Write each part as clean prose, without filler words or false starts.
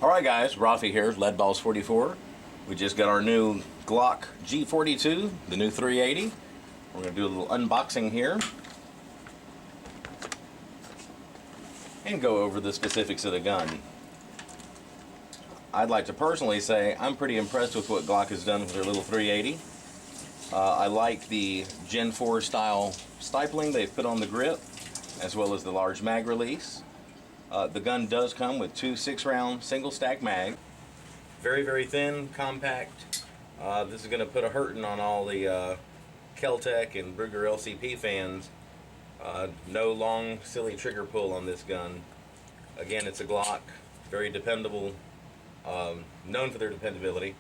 Alright guys, Rafi here, Leadballs44. We just got our new Glock G42, the new 380. We're going to do a little unboxing here and go over the specifics of the gun. I'd like to personally say I'm pretty impressed with what Glock has done with their little 380. I like the Gen 4 style stippling they've put on the grip, as well as the large mag release. The gun does come with two 6-round single stack mag. Very, very thin, compact. This is going to put a hurting on all the Kel-Tec and Ruger LCP fans. No long, silly trigger pull on this gun. Again, it's a Glock, very dependable, known for their dependability.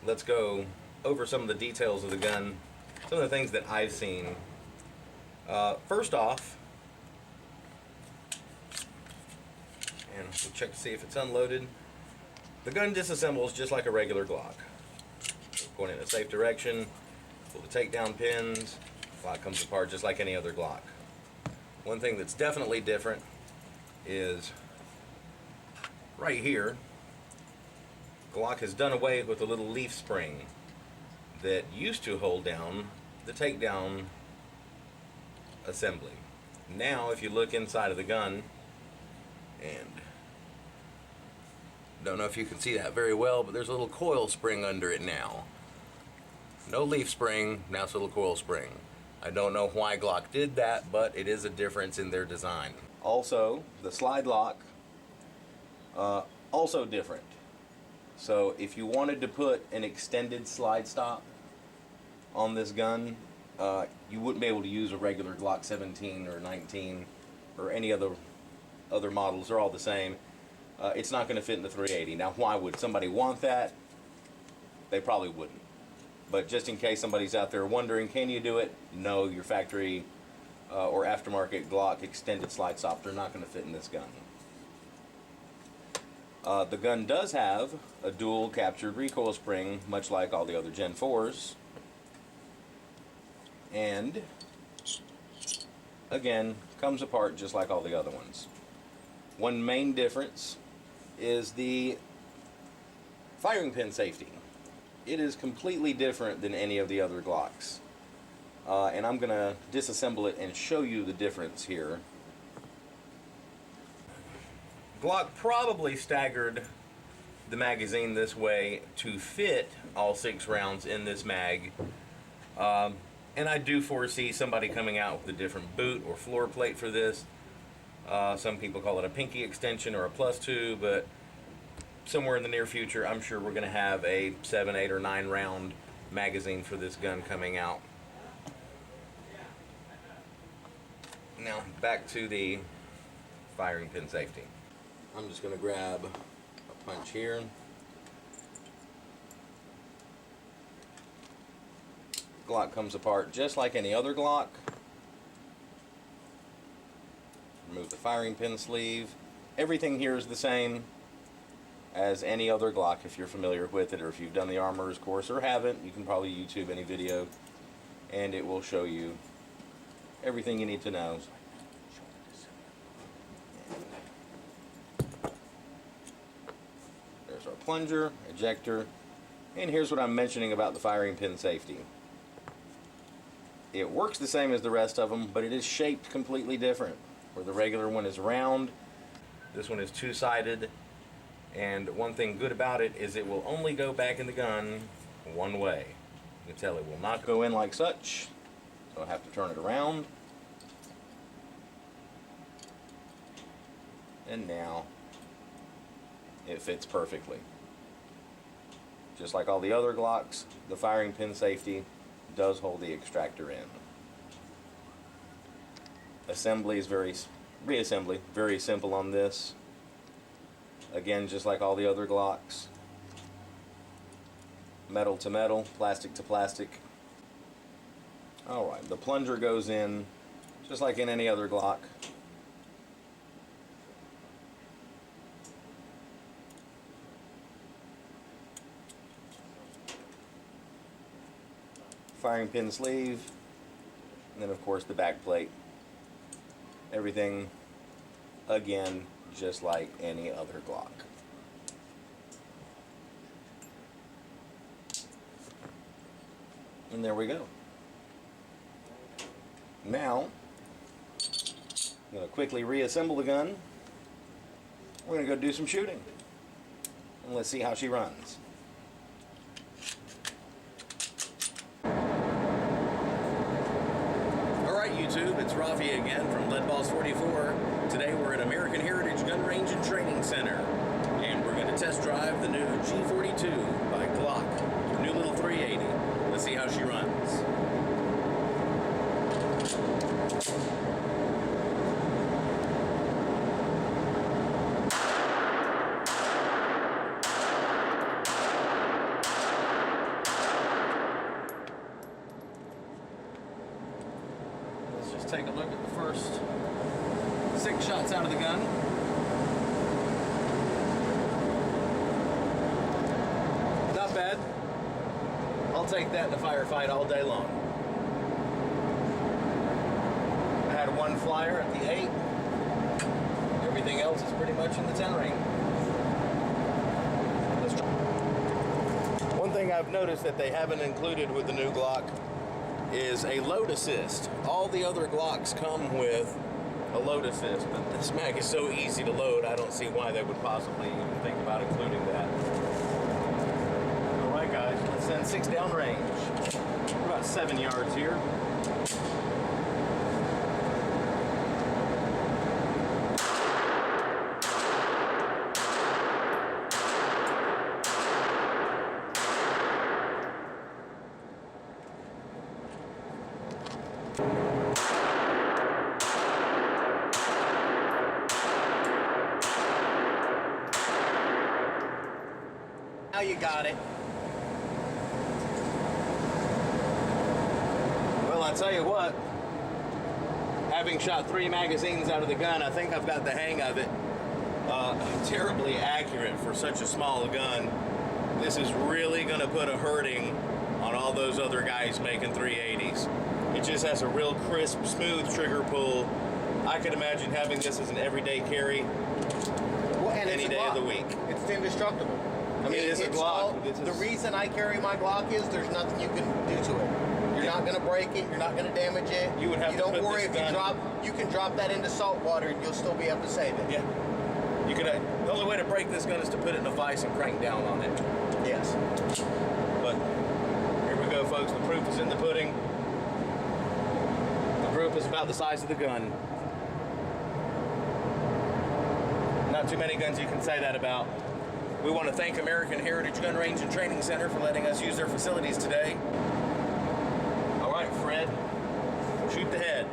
Let's go over some of the details of the gun, some of the things that I've seen. First off, and we'll check to see if it's unloaded. The gun disassembles just like a regular Glock. Going in a safe direction, pull the takedown pins, Glock comes apart just like any other Glock. One thing that's definitely different is right here, Glock has done away with the little leaf spring that used to hold down the takedown assembly. Now if you look inside of the gun, and don't know if you can see that very well, but there's a little coil spring under it now. No leaf spring, now it's a little coil spring. I don't know why Glock did that, but it is a difference in their design. Also, the slide lock, also different. So if you wanted to put an extended slide stop on this gun, you wouldn't be able to use a regular Glock 17 or 19 or any other models. They're all the same. It's not going to fit in the 380. Now, why would somebody want that? They probably wouldn't. But just in case somebody's out there wondering, can you do it? No, your factory or aftermarket Glock extended slide stops are not going to fit in this gun. The gun does have a dual captured recoil spring, much like all the other Gen 4s. And again, comes apart just like all the other ones. One main difference is the firing pin safety. It is completely different than any of the other Glocks. And I'm going to disassemble it and show you the difference here. Glock probably staggered the magazine this way to fit all 6 rounds in this mag. And I do foresee somebody coming out with a different boot or floor plate for this. Some people call it a pinky extension or a +2, but somewhere in the near future, I'm sure we're going to have a 7, 8, or 9 round magazine for this gun coming out. Now, back to the firing pin safety. I'm just going to grab a punch here. Glock comes apart just like any other Glock. Remove the firing pin sleeve. Everything here is the same as any other Glock if you're familiar with it, or if you've done the Armorer's course or haven't, you can probably YouTube any video and it will show you everything you need to know. There's our plunger, ejector, and here's what I'm mentioning about the firing pin safety. It works the same as the rest of them, but it is shaped completely different. Where the regular one is round, this one is two-sided, and one thing good about it is it will only go back in the gun one way. You can tell it will not go in like such, so I have to turn it around. And now it fits perfectly. Just like all the other Glocks, the firing pin safety does hold the extractor in. Assembly is reassembly, very simple on this. Again, just like all the other Glocks. Metal to metal, plastic to plastic. Alright, the plunger goes in just like in any other Glock. Firing pin sleeve, and then of course the back plate. Everything, again, just like any other Glock. And there we go. Now, I'm going to quickly reassemble the gun. We're going to go do some shooting. And let's see how she runs. Alright YouTube, it's Rafi again from Leadballs 44. Today we're at American Heritage Gun Range and Training Center. And we're going to test drive the new G42 by Glock. New little 380. Let's see how she runs. Take a look at the first 6 shots out of the gun. Not bad. I'll take that in a firefight all day long. I had one flyer at the 8. Everything else is pretty much in the 10 range. Let's try. One thing I've noticed that they haven't included with the new Glock is a load assist. All the other Glocks come with a load assist, but this mag is so easy to load, I don't see why they would possibly even think about including that. Alright guys, let's send 6 downrange. We're about 7 yards here. Now you got it. Well, I tell you what, having shot 3 magazines out of the gun, I think I've got the hang of it. Terribly accurate for such a small gun. This is really going to put a hurting on all those other guys making 380s. It just has a real crisp, smooth trigger pull. I could imagine having this as an everyday carry any day of the week. It's indestructible. I mean, it's a Glock. The reason I carry my Glock is there's nothing you can do to it. You're not going to break it. You're not going to damage it. You would have to don't put worry this if gun. you can drop that into salt water and you'll still be able to save it. Yeah. You could. The only way to break this gun is to put it in a vise and crank down on it. Yes. But here we go, folks. The proof is in the pudding. The proof is about the size of the gun. Not too many guns you can say that about. We want to thank American Heritage Gun Range and Training Center for letting us use their facilities today. All right, Fred, shoot the head.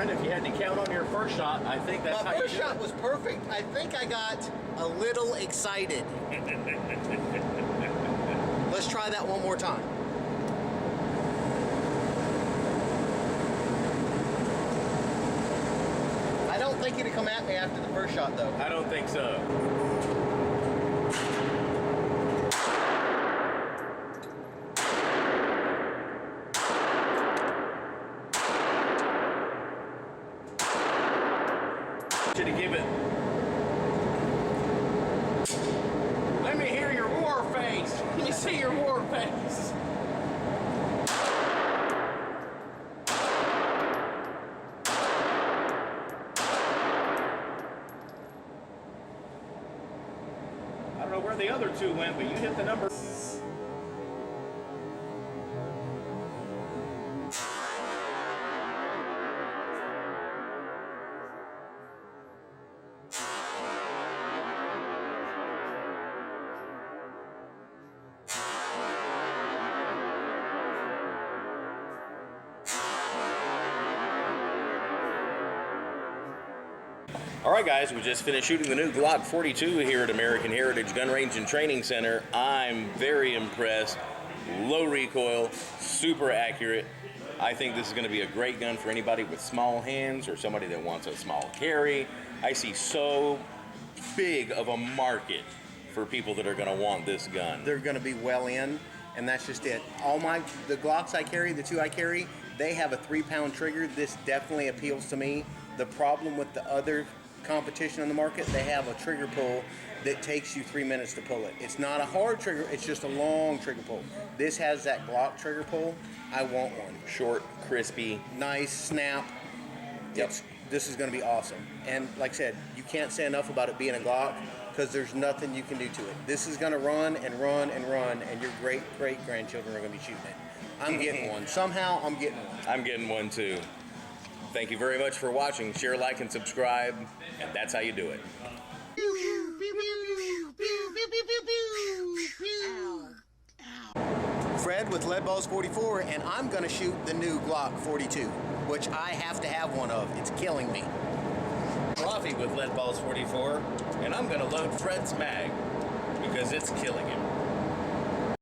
If you had to count on your first shot, I think that's how you do it. My first shot was perfect. I think I got a little excited. Let's try that one more time. I don't think it'd come at me after the first shot, though. I don't think so. To give it. Let me hear your war face. Let me see your war face. I don't know where the other 2 went, but you hit the number. All right, guys, we just finished shooting the new Glock 42 here at American Heritage Gun Range and Training Center. I'm very impressed. Low recoil, super accurate. I think this is going to be a great gun for anybody with small hands or somebody that wants a small carry. I see so big of a market for people that are going to want this gun. They're going to be well in, and that's just it. The Glocks I carry, the two I carry, they have a 3-pound trigger. This definitely appeals to me. The problem with the other competition on the market, they have a trigger pull that takes you 3 minutes to pull it. It's not a hard trigger, it's just a long trigger pull. This has that Glock trigger pull. I want one. Short, crispy. Nice, snap. Yep. This is going to be awesome. And like I said, you can't say enough about it being a Glock because there's nothing you can do to it. This is going to run and run and run, and your great-great-grandchildren are going to be shooting it. I'm getting one. Somehow, I'm getting one. I'm getting one too. Thank you very much for watching. Share, like, and subscribe, and that's how you do it. Fred with Leadballs 44, and I'm going to shoot the new Glock 42, which I have to have one of. It's killing me. Rafi with Leadballs 44, and I'm going to load Fred's mag because it's killing him.